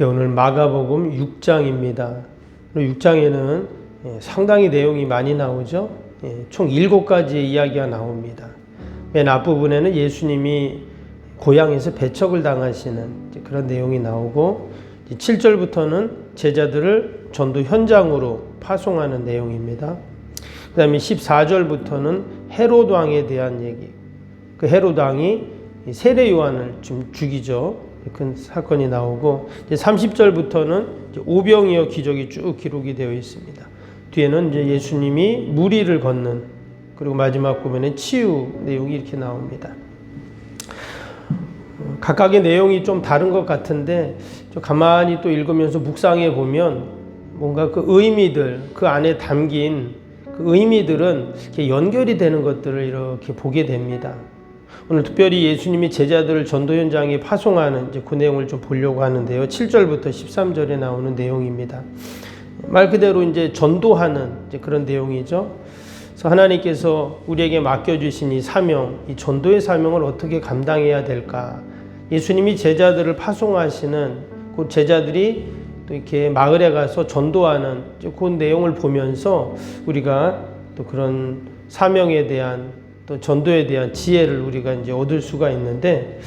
예, 오늘 마가복음 6장입니다. 6장에는 상당히 내용이 많이 나오죠. 총 7가지의 이야기가 나옵니다. 맨 앞부분에는 예수님이 고향에서 배척을 당하시는 그런 내용이 나오고, 7절부터는 제자들을 전도 현장으로 파송하는 내용입니다. 그 다음에 14절부터는 헤롯 왕에 대한 얘기. 그 헤롯 왕이 세례 요한을 좀 죽이죠. 큰 사건이 나오고, 이제 30절부터는 오병이어 기적이 쭉 기록이 되어 있습니다. 뒤에는 이제 예수님이 무리를 걷는, 그리고 마지막 부분에 치유 내용이 이렇게 나옵니다. 각각의 내용이 좀 다른 것 같은데, 좀 가만히 또 읽으면서 묵상해 보면 뭔가 그 의미들, 그 안에 담긴 그 의미들은 이렇게 연결이 되는 것들을 이렇게 보게 됩니다. 오늘 특별히 예수님이 제자들을 전도 현장에 파송하는 그 내용을 좀 보려고 하는데요. 7절부터 13절에 나오는 내용입니다. 말 그대로 이제 전도하는 그런 내용이죠. 그래서 하나님께서 우리에게 맡겨주신 이 사명, 이 전도의 사명을 어떻게 감당해야 될까? 예수님이 제자들을 파송하시는 그 제자들이 또 이렇게 마을에 가서 전도하는 그 내용을 보면서 우리가 또 그런 사명에 대한 또 전도에 대한 지혜를 우리가 이제 얻을 수가 있는데,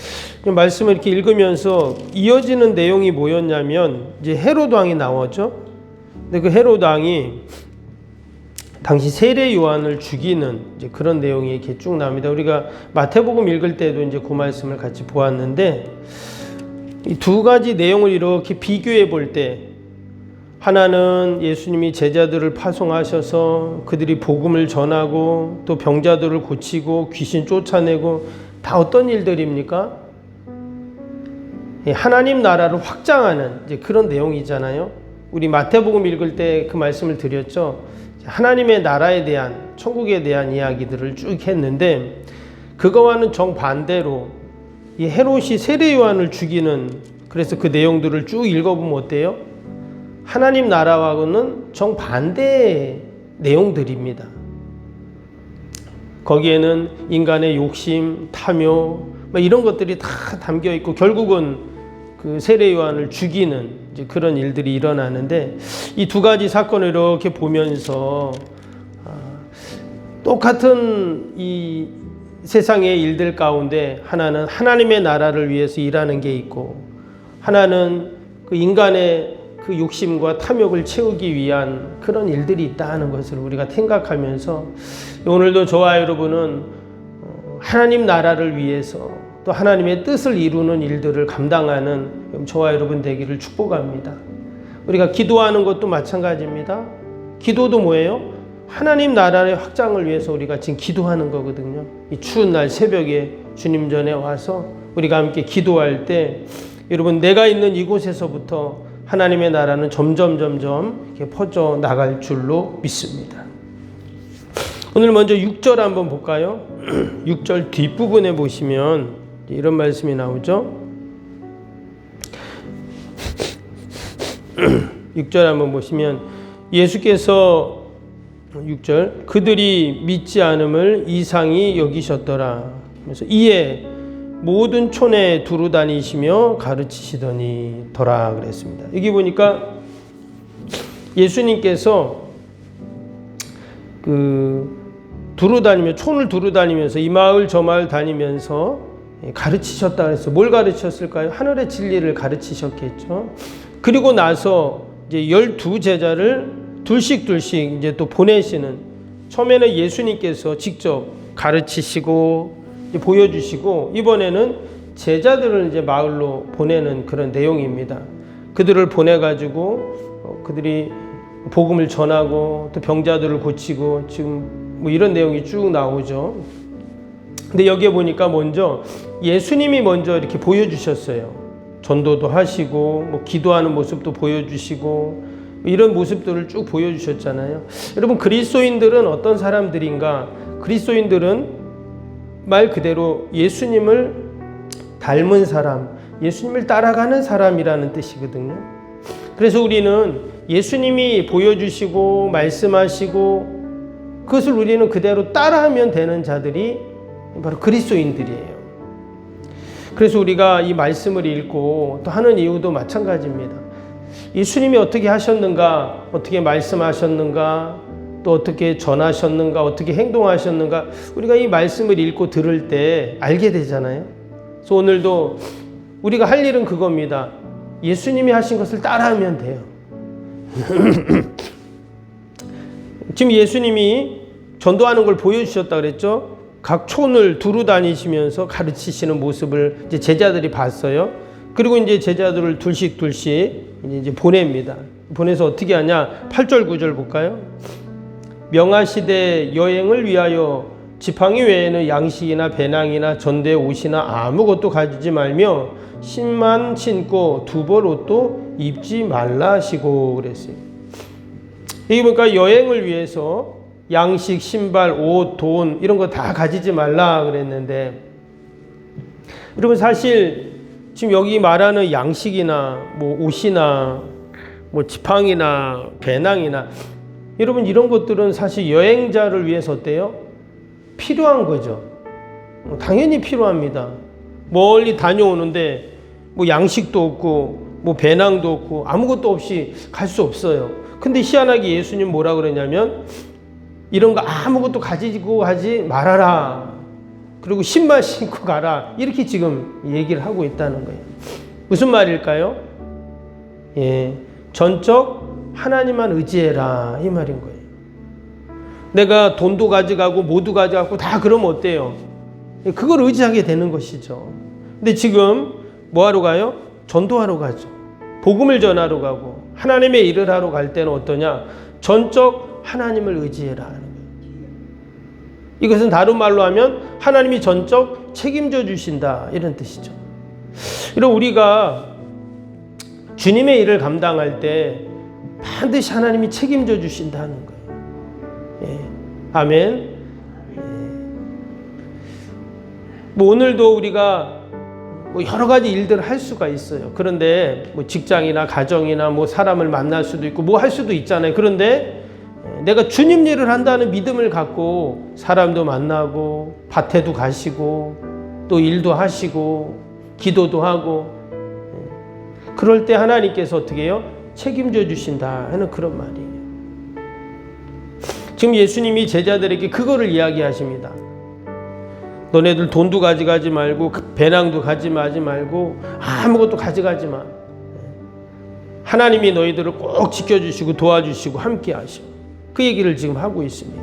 말씀을 이렇게 읽으면서 이어지는 내용이 뭐였냐면, 이제 헤롯 왕이 나오죠. 근데 그 헤롯 왕이 당시 세례 요한을 죽이는 이제 그런 내용이 이렇게 쭉 나옵니다. 우리가 마태복음 읽을 때도 이제 그 말씀을 같이 보았는데, 이 두 가지 내용을 이렇게 비교해 볼 때, 하나는 예수님이 제자들을 파송하셔서 그들이 복음을 전하고 또 병자들을 고치고 귀신 쫓아내고, 다 어떤 일들입니까? 하나님 나라를 확장하는 이제 그런 내용이잖아요. 우리 마태복음 읽을 때 그 말씀을 드렸죠. 하나님의 나라에 대한, 천국에 대한 이야기들을 쭉 했는데, 그거와는 정반대로 이 헤롯이 세례 요한을 죽이는, 그래서 그 내용들을 쭉 읽어보면 어때요? 하나님 나라와는 정반대의 내용들입니다. 거기에는 인간의 욕심, 탐욕, 이런 것들이 다 담겨 있고, 결국은 그 세례 요한을 죽이는 이제 그런 일들이 일어나는데, 이 두 가지 사건을 이렇게 보면서 똑같은 이 세상의 일들 가운데 하나는 하나님의 나라를 위해서 일하는 게 있고, 하나는 그 인간의 그 욕심과 탐욕을 채우기 위한 그런 일들이 있다는 것을 우리가 생각하면서, 오늘도 저와 여러분은 하나님 나라를 위해서 또 하나님의 뜻을 이루는 일들을 감당하는 저와 여러분 되기를 축복합니다. 우리가 기도하는 것도 마찬가지입니다. 기도도 뭐예요? 하나님 나라의 확장을 위해서 우리가 지금 기도하는 거거든요. 이 추운 날 새벽에 주님 전에 와서 우리가 함께 기도할 때, 여러분, 내가 있는 이곳에서부터 하나님의 나라는 점점 이렇게 퍼져 나갈 줄로 믿습니다. 오늘 먼저 6절 한번 볼까요? 6절 뒷부분에 보시면 이런 말씀이 나오죠. 6절 한번 보시면 예수께서 6절 그들이 믿지 않음을 이상히 여기셨더라. 그래서 이에 모든 촌에 두루 다니시며 가르치시더니더라 그랬습니다. 여기 보니까 예수님께서 두루 다니며, 촌을 두루 다니면서 이 마을 저 마을 다니면서 가르치셨다 그랬어요. 뭘 가르치셨을까요? 하늘의 진리를 가르치셨겠죠. 그리고 나서 이제 12제자를 둘씩 이제 또 보내시는, 처음에는 예수님께서 직접 가르치시고 보여주시고, 이번에는 제자들을 이제 마을로 보내는 그런 내용입니다. 그들을 보내가지고 그들이 복음을 전하고 또 병자들을 고치고, 지금 뭐 이런 내용이 쭉 나오죠. 근데 여기에 보니까 먼저 예수님이 먼저 이렇게 보여주셨어요. 전도도 하시고 뭐 기도하는 모습도 보여주시고 이런 모습들을 쭉 보여주셨잖아요. 여러분, 그리스도인들은 어떤 사람들인가? 그리스도인들은 말 그대로 예수님을 닮은 사람, 예수님을 따라가는 사람이라는 뜻이거든요. 그래서 우리는 예수님이 보여주시고 말씀하시고 그것을 우리는 그대로 따라하면 되는 자들이 바로 그리스도인들이에요. 그래서 우리가 이 말씀을 읽고 또 하는 이유도 마찬가지입니다. 예수님이 어떻게 하셨는가, 어떻게 말씀하셨는가, 또 어떻게 전하셨는가, 어떻게 행동하셨는가, 우리가 이 말씀을 읽고 들을 때 알게 되잖아요. 그래서 오늘도 우리가 할 일은 그겁니다. 예수님이 하신 것을 따라하면 돼요. 지금 예수님이 전도하는 걸 보여주셨다 그랬죠. 각 촌을 두루 다니시면서 가르치시는 모습을 이제 제자들이 봤어요. 그리고 이제 제자들을 둘씩 이제 보냅니다. 보내서 어떻게 하냐? 8절 9절 볼까요? 명하시되 여행을 위하여 지팡이 외에는 양식이나 배낭이나 전대 옷이나 아무것도 가지지 말며 신만 신고 두 벌 옷도 입지 말라 하시고 그랬어요. 여기 보니까 여행을 위해서 양식, 신발, 옷, 돈 이런 거 다 가지지 말라 그랬는데, 여러분 사실 지금 여기 말하는 양식이나 뭐 옷이나 뭐 지팡이나 배낭이나 여러분 이런 것들은 사실 여행자를 위해서 어때요? 필요한 거죠. 당연히 필요합니다. 멀리 다녀오는데 뭐 양식도 없고 뭐 배낭도 없고 아무것도 없이 갈 수 없어요. 근데 희한하게 예수님 뭐라 그러냐면 이런 거 아무것도 가지고 하지 말아라. 그리고 신발 신고 가라. 이렇게 지금 얘기를 하고 있다는 거예요. 무슨 말일까요? 예, 전적 하나님만 의지해라 이 말인 거예요. 내가 돈도 가져가고 모두 가져가고 다 그러면 어때요? 그걸 의지하게 되는 것이죠. 근데 지금 뭐 하러 가요? 전도하러 가죠. 복음을 전하러 가고 하나님의 일을 하러 갈 때는 어떠냐? 전적 하나님을 의지해라 하는 거예요. 이것은 다른 말로 하면 하나님이 전적 책임져 주신다 이런 뜻이죠. 이런 우리가 주님의 일을 감당할 때 반드시 하나님이 책임져 주신다는 거예요. 예. 아멘. 예. 뭐 오늘도 우리가 뭐 여러 가지 일들을 할 수가 있어요. 그런데 뭐 직장이나 가정이나 뭐 사람을 만날 수도 있고 뭐 할 수도 있잖아요. 그런데 내가 주님 일을 한다는 믿음을 갖고 사람도 만나고 밭에도 가시고 또 일도 하시고 기도도 하고, 그럴 때 하나님께서 어떻게 해요? 책임져 주신다 하는 그런 말이에요. 지금 예수님이 제자들에게 그거를 이야기하십니다. 너네들 돈도 가져가지 말고 배낭도 가져가지 말고 아무것도 가져가지 마. 하나님이 너희들을 꼭 지켜주시고 도와주시고 함께 하시고 그 얘기를 지금 하고 있습니다.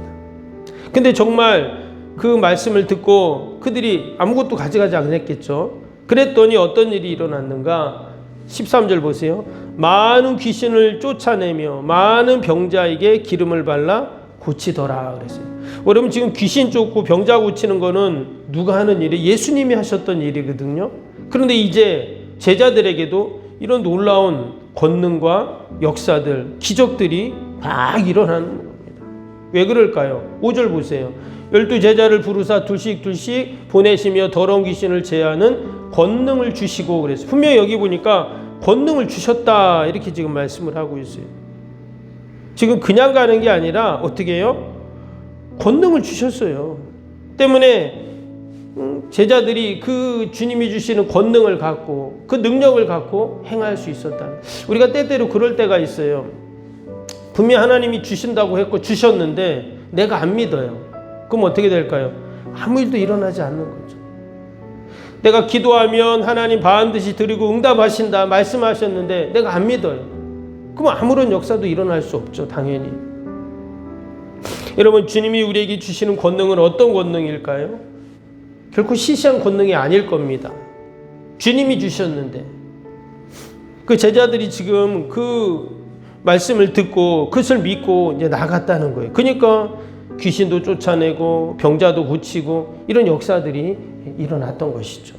근데 정말 그 말씀을 듣고 그들이 아무것도 가져가지 않았겠죠. 그랬더니 어떤 일이 일어났는가? 13절 보세요. 많은 귀신을 쫓아내며 많은 병자에게 기름을 발라 고치더라 그랬어요. 여러분 지금 귀신 쫓고 병자 고치는 거는 누가 하는 일이? 예수님이 하셨던 일이거든요. 그런데 이제 제자들에게도 이런 놀라운 권능과 역사들, 기적들이 막 일어나는 겁니다. 왜 그럴까요? 5절 보세요. 12제자를 부르사 둘씩 보내시며 더러운 귀신을 제하는 권능을 주시고 그랬어요. 분명히 여기 보니까 권능을 주셨다 이렇게 지금 말씀을 하고 있어요. 지금 그냥 가는 게 아니라 어떻게 해요? 권능을 주셨어요. 때문에 제자들이 그 주님이 주시는 권능을 갖고 그 능력을 갖고 행할 수 있었다. 우리가 때때로 그럴 때가 있어요. 분명 하나님이 주신다고 했고 주셨는데 내가 안 믿어요. 그럼 어떻게 될까요? 아무 일도 일어나지 않는 거죠. 내가 기도하면 하나님 반드시 드리고 응답하신다 말씀하셨는데 내가 안 믿어요. 그럼 아무런 역사도 일어날 수 없죠. 당연히. 여러분 주님이 우리에게 주시는 권능은 어떤 권능일까요? 결코 시시한 권능이 아닐 겁니다. 주님이 주셨는데 그 제자들이 지금 그 말씀을 듣고 그것을 믿고 이제 나갔다는 거예요. 그러니까 귀신도 쫓아내고 병자도 고치고 이런 역사들이 일어났던 것이죠.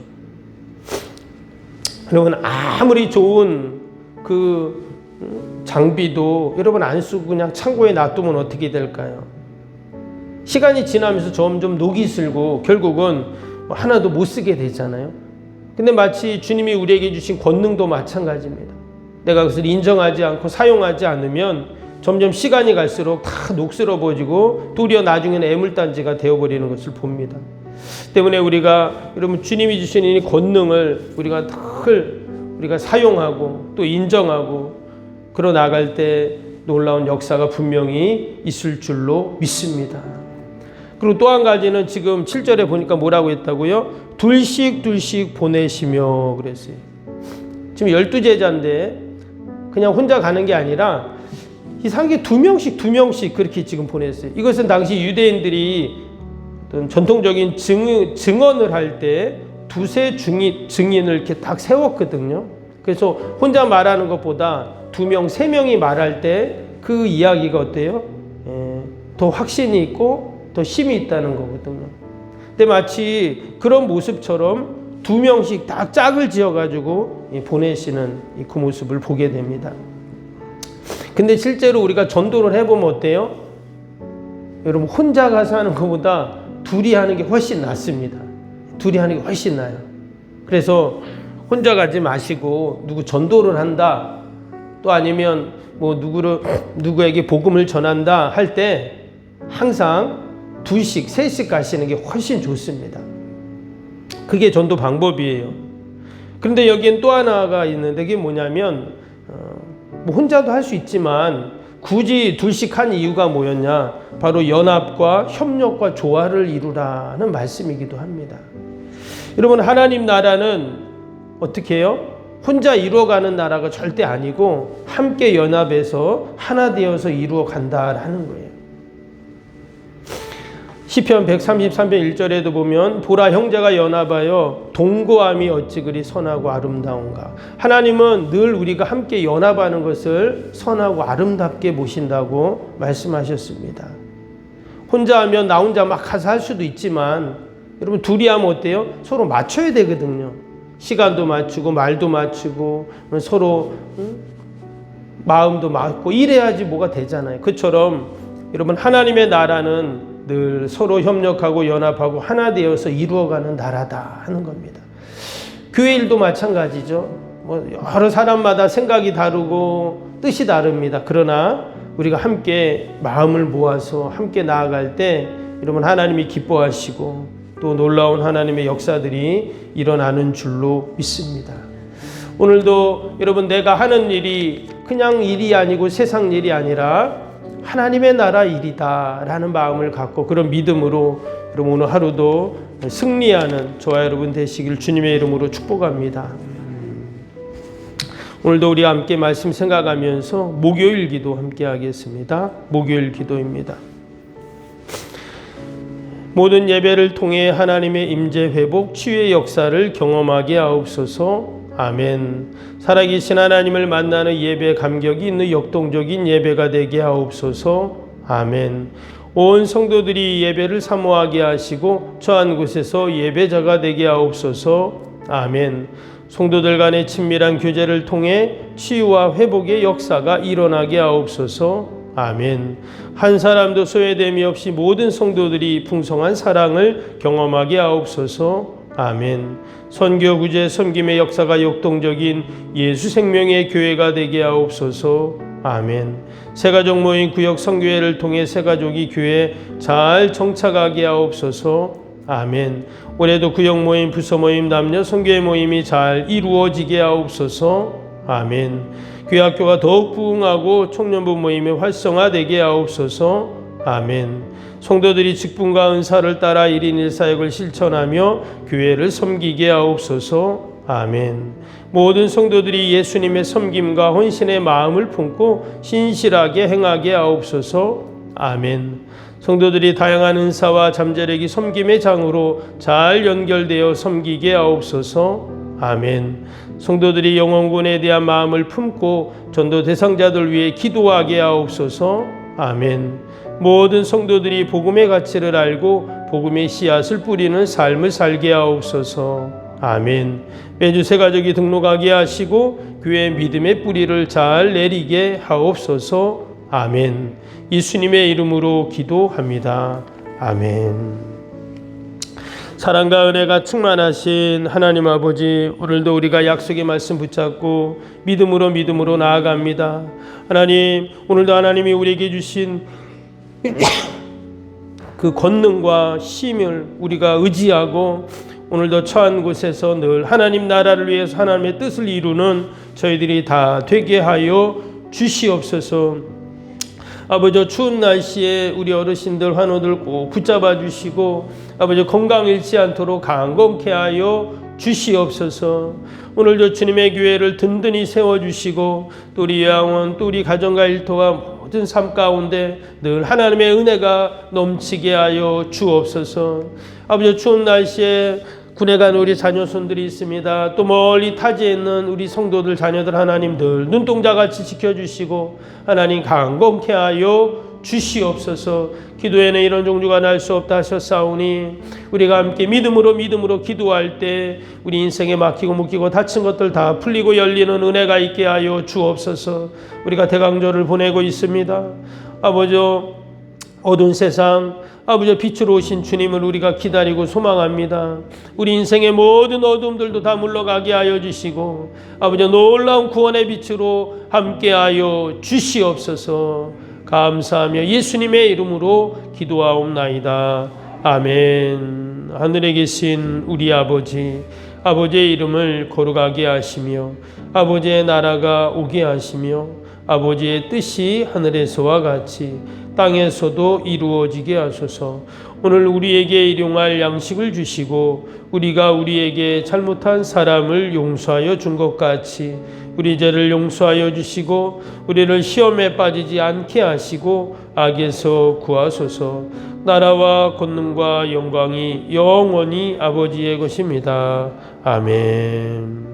여러분 아무리 좋은 그 장비도 여러분 안 쓰고 그냥 창고에 놔두면 어떻게 될까요? 시간이 지나면서 점점 녹이 슬고 결국은 하나도 못 쓰게 되잖아요. 근데 마치 주님이 우리에게 주신 권능도 마찬가지입니다. 내가 그것을 인정하지 않고 사용하지 않으면 점점 시간이 갈수록 다 녹슬어버리고 도리어 나중에는 애물단지가 되어버리는 것을 봅니다. 때문에 우리가 여러분 주님이 주신 이 권능을 우리가 사용하고 또 인정하고 그러 나갈 때 놀라운 역사가 분명히 있을 줄로 믿습니다. 그리고 또 한 가지는 지금 7절에 보니까 뭐라고 했다고요? 둘씩 보내시며 그랬어요. 지금 12제자인데 그냥 혼자 가는 게 아니라 이상하게 두 명씩 그렇게 지금 보냈어요. 이것은 당시 유대인들이 어떤 전통적인 증언을 할 때 두세 증인을 이렇게 딱 세웠거든요. 그래서 혼자 말하는 것보다 2명, 3명이 말할 때 그 이야기가 어때요? 더 확신이 있고 더 힘이 있다는 거거든요. 근데 마치 그런 모습처럼 2명씩 딱 짝을 지어가지고 보내시는 그 모습을 보게 됩니다. 근데 실제로 우리가 전도를 해보면 어때요? 여러분, 혼자 가서 하는 것보다 둘이 하는 게 훨씬 낫습니다. 둘이 하는 게 훨씬 나아요. 그래서 혼자 가지 마시고 누구 전도를 한다, 또 아니면 뭐 누구에게 복음을 전한다 할 때 항상 2씩, 3씩 가시는 게 훨씬 좋습니다. 그게 전도 방법이에요. 그런데 여기엔 또 하나가 있는데 그게 뭐냐면 뭐 혼자도 할 수 있지만 굳이 2씩 한 이유가 뭐였냐? 바로 연합과 협력과 조화를 이루라는 말씀이기도 합니다. 여러분, 하나님 나라는 어떻게 해요? 혼자 이루어가는 나라가 절대 아니고 함께 연합해서 하나 되어서 이루어 간다라는 거예요. 시편 133편 1절에도 보면 보라, 형제가 연합하여 동거함이 어찌 그리 선하고 아름다운가. 하나님은 늘 우리가 함께 연합하는 것을 선하고 아름답게 보신다고 말씀하셨습니다. 혼자 하면 나 혼자 막 가서 할 수도 있지만 여러분, 둘이 하면 어때요? 서로 맞춰야 되거든요. 시간도 맞추고 말도 맞추고 서로 마음도 맞고 이래야지 뭐가 되잖아요. 그처럼 여러분, 하나님의 나라는 늘 서로 협력하고 연합하고 하나 되어서 이루어가는 나라다 하는 겁니다. 교회 일도 마찬가지죠. 뭐 여러 사람마다 생각이 다르고 뜻이 다릅니다. 그러나 우리가 함께 마음을 모아서 함께 나아갈 때 여러분, 하나님이 기뻐하시고 또 놀라운 하나님의 역사들이 일어나는 줄로 믿습니다. 오늘도 여러분, 내가 하는 일이 그냥 일이 아니고 세상 일이 아니라 하나님의 나라 일이다 라는 마음을 갖고 그런 믿음으로 여러분, 오늘 하루도 승리하는 저와 여러분 되시길 주님의 이름으로 축복합니다. 오늘도 우리 함께 말씀 생각하면서 목요일 기도 함께 하겠습니다. 목요일 기도입니다. 모든 예배를 통해 하나님의 임재, 회복, 치유의 역사를 경험하게 하옵소서. 아멘. 살아계신 하나님을 만나는 예배 감격이 있는 역동적인 예배가 되게 하옵소서. 아멘. 온 성도들이 예배를 사모하게 하시고 처한 곳에서 예배자가 되게 하옵소서. 아멘. 성도들 간의 친밀한 교제를 통해 치유와 회복의 역사가 일어나게 하옵소서. 아멘. 한 사람도 소외됨이 없이 모든 성도들이 풍성한 사랑을 경험하게 하옵소서. 아멘. 선교, 구제, 섬김의 역사가 역동적인 예수 생명의 교회가 되게 하옵소서. 아멘. 새가족 모임 구역 선교회를 통해 새가족이 교회에 잘 정착하게 하옵소서. 아멘. 올해도 구역 모임, 부서 모임, 남녀 선교회 모임이 잘 이루어지게 하옵소서. 아멘. 교회 학교가 더욱 부흥하고 청년부 모임이 활성화되게 하옵소서. 아멘. 성도들이 직분과 은사를 따라 1인 1사역을 실천하며 교회를 섬기게 하옵소서. 아멘. 모든 성도들이 예수님의 섬김과 헌신의 마음을 품고 신실하게 행하게 하옵소서. 아멘. 성도들이 다양한 은사와 잠재력이 섬김의 장으로 잘 연결되어 섬기게 하옵소서. 아멘. 성도들이 영혼군에 대한 마음을 품고 전도 대상자들 위해 기도하게 하옵소서. 아멘. 모든 성도들이 복음의 가치를 알고 복음의 씨앗을 뿌리는 삶을 살게 하옵소서. 아멘. 매주 새가족이 등록하게 하시고 교회의 믿음의 뿌리를 잘 내리게 하옵소서. 아멘. 예수님의 이름으로 기도합니다. 아멘. 사랑과 은혜가 충만하신 하나님 아버지, 오늘도 우리가 약속의 말씀 붙잡고 믿음으로 나아갑니다. 하나님, 오늘도 하나님이 우리에게 주신 그 권능과 힘을 우리가 의지하고 오늘도 처한 곳에서 늘 하나님 나라를 위해서 하나님의 뜻을 이루는 저희들이 다 되게 하여 주시옵소서. 아버지 추운 날씨에 우리 어르신들 환우들 꼭 붙잡아 주시고 아버지 건강 잃지 않도록 강건케 하여 주시옵소서. 오늘도 주님의 교회를 든든히 세워주시고 또 우리 양원 또 우리 가정과 일터와 모든 삶 가운데 늘 하나님의 은혜가 넘치게 하여 주옵소서. 아버지 추운 날씨에 군에 간 우리 자녀손들이 있습니다. 또 멀리 타지에 있는 우리 성도들 자녀들 하나님들 눈동자같이 지켜주시고 하나님 강건케 하여 주시옵소서. 기도에는 이런 종류가 날 수 없다 하셨사오니 우리가 함께 믿음으로 기도할 때 우리 인생에 막히고 묶이고 다친 것들 다 풀리고 열리는 은혜가 있게 하여 주옵소서. 우리가 대강절을 보내고 있습니다. 아버지 어두운 세상 아버지 빛으로 오신 주님을 우리가 기다리고 소망합니다. 우리 인생의 모든 어둠들도 다 물러가게 하여 주시고 아버지 놀라운 구원의 빛으로 함께하여 주시옵소서. 감사하며 예수님의 이름으로 기도하옵나이다. 아멘. 하늘에 계신 우리 아버지, 아버지의 이름을 거룩하게 하시며 아버지의 나라가 오게 하시며 아버지의 뜻이 하늘에서와 같이 땅에서도 이루어지게 하소서. 오늘 우리에게 일용할 양식을 주시고 우리가 우리에게 잘못한 사람을 용서하여 준 것 같이 우리 죄를 용서하여 주시고 우리를 시험에 빠지지 않게 하시고 악에서 구하소서. 나라와 권능과 영광이 영원히 아버지의 것입니다. 아멘.